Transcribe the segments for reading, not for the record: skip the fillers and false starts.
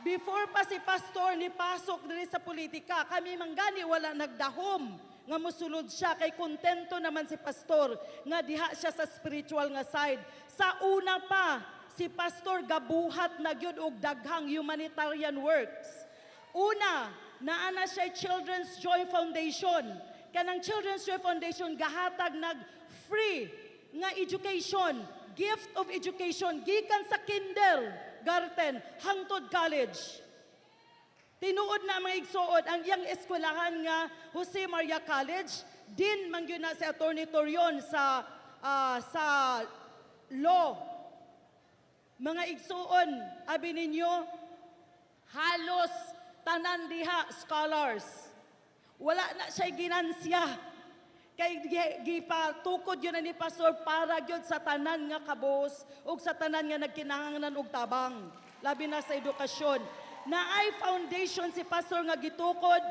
Before pa si pastor ni pasok diri sa politika, kami manggani wala nagdahom nga mosulod siya kay kontento naman si pastor nga diha siya sa spiritual nga side. Sa una pa, si pastor gabuhat na gyud og daghang humanitarian works. Una, naana siya Children's Joy Foundation. Kanang Children's Joy Foundation gahatag nag free nga education, gift of education gikan sa kindergarten hangtod college. Tinuod na mga igsuod ang iyang eskwelahan nga Jose Maria College, din man gyud na si Attorney Torion sa law. Mga igsuon, abi ninyo, halos tanan diha scholars. Wala na siya ginansya. Kay gipatukod yun na ni pastor para gyud sa tanan nga kabos ug sa tanan nga nagkinahanglan og tabang. Labi na sa edukasyon. Naay foundation si pastor nga gitukod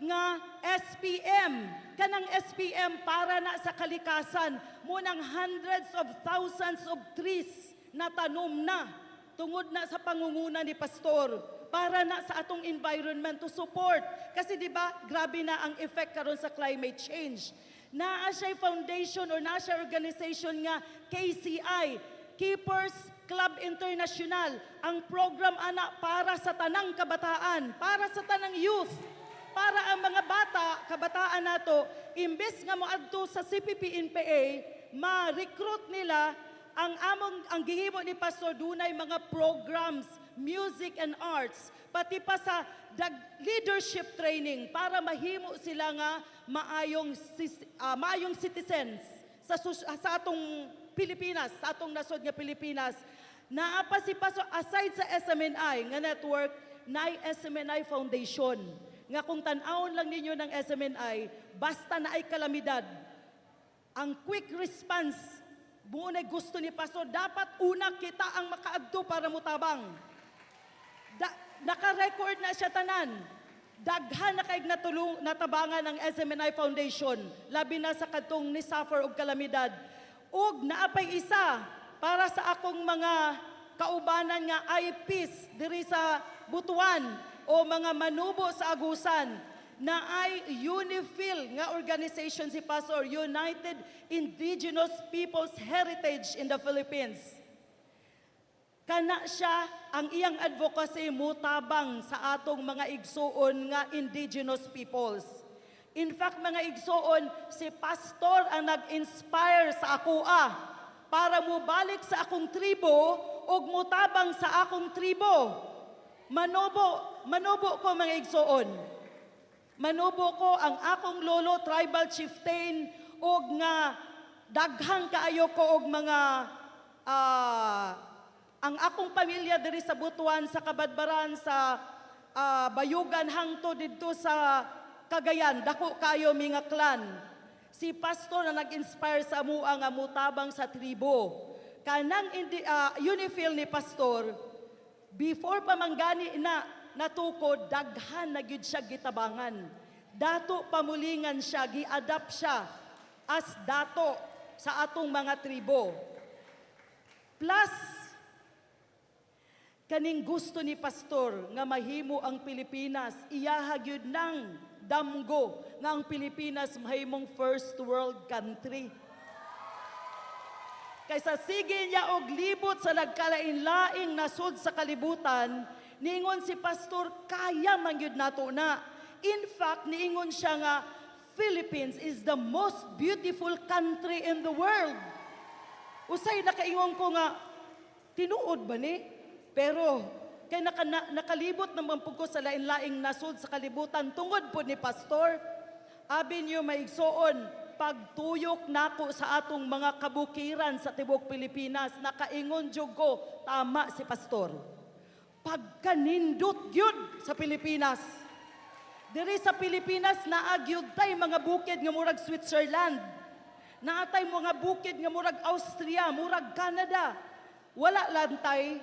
nga SPM. Kanang SPM para na sa kalikasan. Munang hundreds of thousands of trees na tanom na tungod na sa pangunguna ni pastor para na sa atong environment to support. Kasi di ba grabe na ang effect karon sa climate change. Naa siya foundation or naa siya organization nga KCI, Keepers Club International, ang program ana para sa tanang kabataan, para sa tanang youth, para ang mga kabataan nato, imbes nga moadto sa CPP-NPA, ma-recruit nila ang gihimo ni Pastor dunay mga programs, music and arts, pati pa sa leadership training para mahimo sila nga maayong citizens sa atong Pilipinas, sa atong nasod nga Pilipinas. Naapa si Pastor aside sa SMNI nga network, naay SMNI Foundation. Nga kung tan-awon lang ninyo ng SMNI, basta na ay kalamidad, ang quick response muna gusto ni Pastor, dapat una kita ang makaagto para mutabang. Naka-record na siya tanan. Daghan na kaig natabangan ng SMNI Foundation, labi na sa kadtong ni suffer og kalamidad. Ug naapay isa para sa akong mga kaubanan nga IPs diri sa Butuan o mga manubo sa Agusan na ay UNIFIL nga organization si Pastor, United Indigenous Peoples Heritage in the Philippines. Kana siya ang iyang advocacy mutabang sa atong mga igsuon nga indigenous peoples. In fact, mga igsuon, si Pastor ang nag-inspire sa akoa para mubalik sa akong tribo ug mutabang sa akong tribo. Manubo ko mga igsuon. Manubo ko ang akong lolo tribal chieftain og nga daghang kaayo ko og mga ang akong pamilya diri sa Butuan, sa Kabadbaran, sa Bayugan hangto didto sa Cagayan, dako kayo mga clan. Si pastor na nag-inspire sa amua nga mutabang sa tribo. Kanang UNIFIL ni pastor, before pa manggani na natukod, daghan na gyud siya gitabangan. Dato pamulingan siya, gi-adapt siya as dato sa atong mga tribo. Plus, kaning gusto ni pastor nga mahimo ang Pilipinas, iyaha gyud nang damgo nga ang Pilipinas mahimong first world country. Kaysa sige niya og libot sa nagkalain-laing nasod sa kalibutan, niingon si pastor, kaya man gyud nato na. In fact, niingon siya nga, Philippines is the most beautiful country in the world. Usay nakaingon ko nga, tinuod ba ni? Pero, kay nakalibot naman po ko sa lain-laing nasod sa kalibutan, tungod po ni pastor, abi niyo maigsoon, pagtuyok nako sa atong mga kabukiran sa tibok Pilipinas, nakaingon jud ko, tama si pastor. Pagkanindot gyud sa Pilipinas. Diri sa Pilipinas naagyud tay mga bukid nga murag Switzerland. Naatay mga bukid nga murag Austria, murag Canada. Wala lang tay,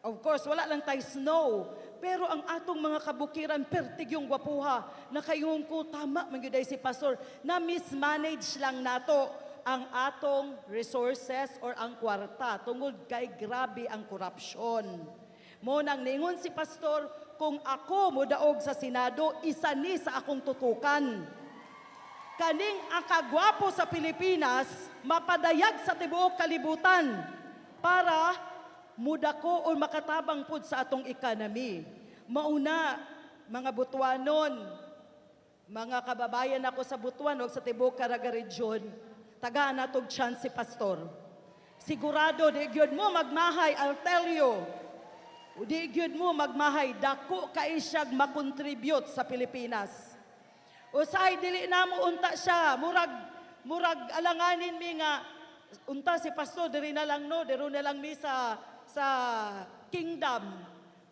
of course, wala lang tay snow. Pero ang atong mga kabukiran, pertig yung gwapuha. Nakaingon ko, tama man gyud si pastor, na mismanage lang nato ang atong resources or ang kwarta tungod kay grabe ang korupsyon. Mo nang ningon si pastor, kung ako modaog sa Senado, isa ni sa akong tutukan. Kaning akagwapo sa Pilipinas, mapadayag sa tibuok kalibutan para mudako o makatabang pud sa atong economy. Mauna, mga Butuanon, mga kababayan ako sa Butuan o sa tibuok Caraga Region, tagaan natog chance si pastor. Sigurado, di gyud mo magmahay, I'll tell you, di gyud mo magmahay, dako kay siyag makontribute sa Pilipinas. Usay, dili na mo unta siya, murag alanganin mi nga, unta si pastor, diri na lang no, diri na lang mi sa kingdom.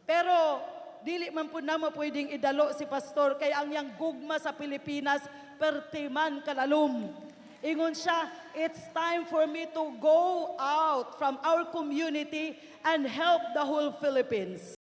Pero, dili man po na mo pwedeng idalo si pastor, kay ang yang gugma sa Pilipinas, pertiman kalalom. Ingon siya, it's time for me to go out from our community and help the whole Philippines.